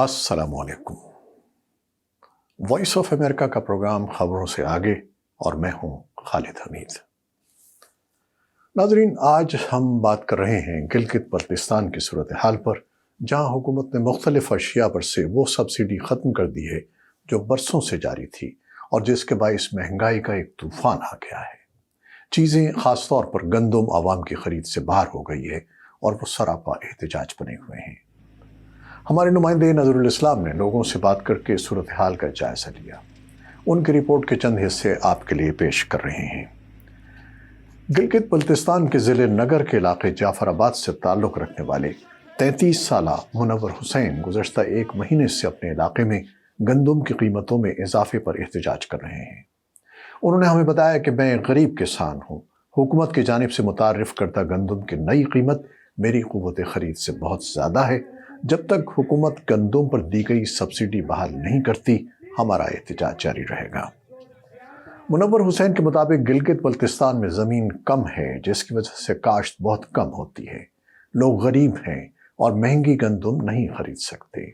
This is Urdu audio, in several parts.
السلام علیکم۔ وائس آف امریکہ کا پروگرام خبروں سے آگے اور میں ہوں خالد حمید۔ ناظرین، آج ہم بات کر رہے ہیں گلگت بلتستان کی صورتحال پر، جہاں حکومت نے مختلف اشیاء پر سے وہ سبسڈی ختم کر دی ہے جو برسوں سے جاری تھی اور جس کے باعث مہنگائی کا ایک طوفان آ گیا ہے۔ چیزیں خاص طور پر گندم عوام کی خرید سے باہر ہو گئی ہے اور وہ سراپا احتجاج بنے ہوئے ہیں۔ ہمارے نمائندے نظر الاسلام نے لوگوں سے بات کر کے صورتحال کا جائزہ لیا۔ ان کی رپورٹ کے چند حصے آپ کے لیے پیش کر رہے ہیں۔ گلگت بلتستان کے ضلع نگر کے علاقے جعفر آباد سے تعلق رکھنے والے 33 سالہ منور حسین گزشتہ ایک مہینے سے اپنے علاقے میں گندم کی قیمتوں میں اضافے پر احتجاج کر رہے ہیں۔ انہوں نے ہمیں بتایا کہ میں ایک غریب کسان ہوں۔ حکومت کی جانب سے متعارف کردہ گندم کی نئی قیمت میری قوت خرید سے بہت زیادہ ہے۔ جب تک حکومت گندم پر دی گئی سبسڈی بحال نہیں کرتی، ہمارا احتجاج جاری رہے گا۔ منور حسین کے مطابق گلگت بلتستان میں زمین کم ہے، جس کی وجہ سے کاشت بہت کم ہوتی ہے۔ لوگ غریب ہیں اور مہنگی گندم نہیں خرید سکتے۔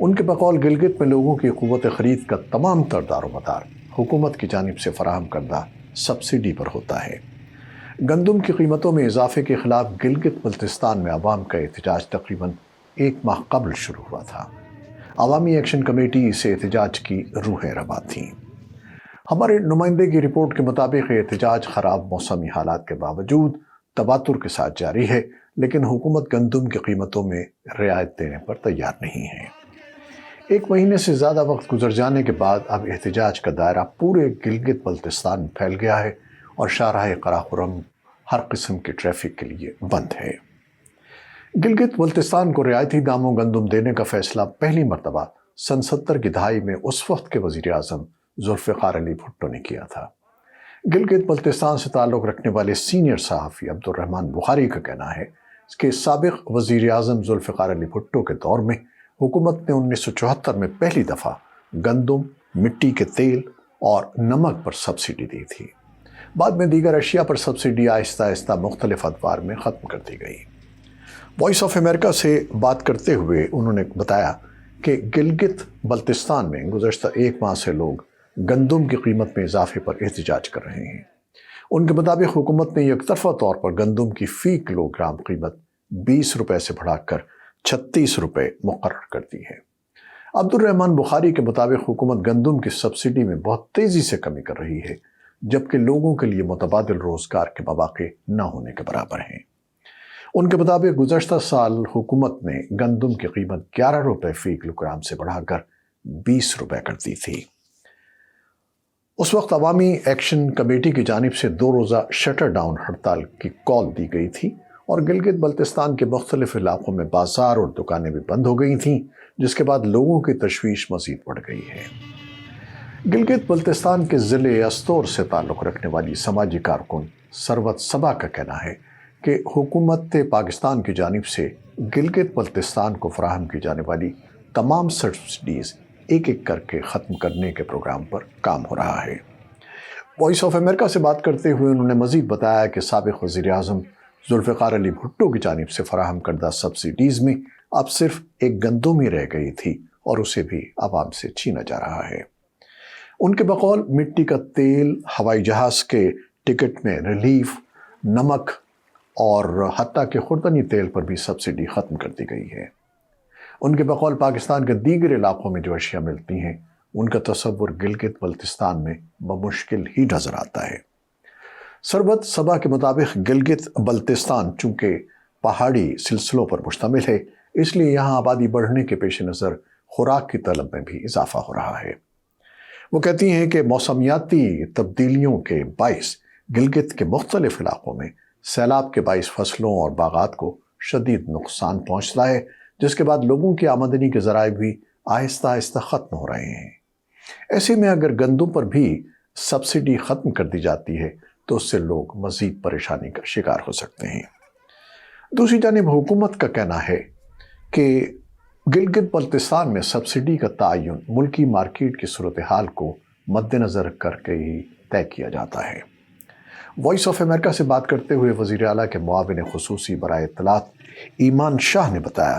ان کے بقول گلگت میں لوگوں کی قوت خرید کا تمام تر دار و مدار حکومت کی جانب سے فراہم کردہ سبسڈی پر ہوتا ہے۔ گندم کی قیمتوں میں اضافے کے خلاف گلگت بلتستان میں عوام کا احتجاج تقریباً ایک ماہ قبل شروع ہوا تھا۔ عوامی ایکشن کمیٹی اسے احتجاج کی روح رواں تھی۔ ہمارے نمائندے کی رپورٹ کے مطابق یہ احتجاج خراب موسمی حالات کے باوجود تواتر کے ساتھ جاری ہے، لیکن حکومت گندم کی قیمتوں میں رعایت دینے پر تیار نہیں ہے۔ ایک مہینے سے زیادہ وقت گزر جانے کے بعد اب احتجاج کا دائرہ پورے گلگت بلتستان میں پھیل گیا ہے اور شاہراہ قراقرم ہر قسم کے ٹریفک کے لیے بند ہے۔ گلگت بلتستان کو رعایتی داموں گندم دینے کا فیصلہ پہلی مرتبہ سن 70 کی دہائی میں اس وقت کے وزیر اعظم ذوالفقار علی بھٹو نے کیا تھا۔ گلگت بلتستان سے تعلق رکھنے والے سینئر صحافی عبدالرحمان بخاری کا کہنا ہے کہ سابق وزیر اعظم ذوالفقار علی بھٹو کے دور میں حکومت نے 1974 میں پہلی دفعہ گندم، مٹی کے تیل اور نمک پر سبسڈی دی تھی۔ بعد میں دیگر اشیاء پر سبسڈی آہستہ آہستہ مختلف ادوار میں ختم کر دی گئی۔ وائس آف امریکہ سے بات کرتے ہوئے انہوں نے بتایا کہ گلگت بلتستان میں گزشتہ ایک ماہ سے لوگ گندم کی قیمت میں اضافے پر احتجاج کر رہے ہیں۔ ان کے مطابق حکومت نے یک طرفہ طور پر گندم کی فی کلو گرام قیمت 20 روپے سے بڑھا کر 36 روپے مقرر کر دی ہے۔ عبدالرحمان بخاری کے مطابق حکومت گندم کی سبسڈی میں بہت تیزی سے کمی کر رہی ہے، جبکہ لوگوں کے لیے متبادل روزگار کے مواقع نہ ہونے کے برابر ہیں۔ ان کے مطابق گزشتہ سال حکومت نے گندم کی قیمت 11 روپے فی کلو گرام سے بڑھا کر 20 روپے کر دی تھی۔ اس وقت عوامی ایکشن کمیٹی کی جانب سے 2 روزہ شٹر ڈاؤن ہڑتال کی کال دی گئی تھی اور گلگت بلتستان کے مختلف علاقوں میں بازار اور دکانیں بھی بند ہو گئی تھیں، جس کے بعد لوگوں کی تشویش مزید بڑھ گئی ہے۔ گلگت بلتستان کے ضلع استور سے تعلق رکھنے والی سماجی کارکن ثروت صبا کا کہنا ہے کہ حکومت پاکستان کی جانب سے گلگت بلتستان کو فراہم کی جانے والی تمام سبسڈیز ایک ایک کر کے ختم کرنے کے پروگرام پر کام ہو رہا ہے۔ وائس آف امریکہ سے بات کرتے ہوئے انہوں نے مزید بتایا کہ سابق وزیر اعظم ذوالفقار علی بھٹو کی جانب سے فراہم کردہ سبسڈیز میں اب صرف ایک گندم ہی رہ گئی تھی اور اسے بھی عوام سے چھینا جا رہا ہے۔ ان کے بقول مٹی کا تیل، ہوائی جہاز کے ٹکٹ میں ریلیف، نمک اور حتیٰ کہ خوردنی تیل پر بھی سبسڈی ختم کر دی گئی ہے۔ ان کے بقول پاکستان کے دیگر علاقوں میں جو اشیاء ملتی ہیں، ان کا تصور گلگت بلتستان میں بمشکل ہی نظر آتا ہے۔ ثروت صبا کے مطابق گلگت بلتستان چونکہ پہاڑی سلسلوں پر مشتمل ہے، اس لیے یہاں آبادی بڑھنے کے پیش نظر خوراک کی طلب میں بھی اضافہ ہو رہا ہے۔ وہ کہتی ہیں کہ موسمیاتی تبدیلیوں کے باعث گلگت کے مختلف علاقوں میں سیلاب کے باعث فصلوں اور باغات کو شدید نقصان پہنچتا ہے، جس کے بعد لوگوں کی آمدنی کے ذرائع بھی آہستہ آہستہ ختم ہو رہے ہیں۔ ایسے میں اگر گندم پر بھی سبسڈی ختم کر دی جاتی ہے تو اس سے لوگ مزید پریشانی کا شکار ہو سکتے ہیں۔ دوسری جانب حکومت کا کہنا ہے کہ گلگت بلتستان میں سبسڈی کا تعین ملکی مارکیٹ کی صورتحال کو مد نظر کر کے ہی طے کیا جاتا ہے۔ وائس آف امریکہ سے بات کرتے ہوئے وزیر اعلیٰ کے معاون خصوصی برائے اطلاعات ایمان شاہ نے بتایا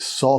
100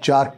4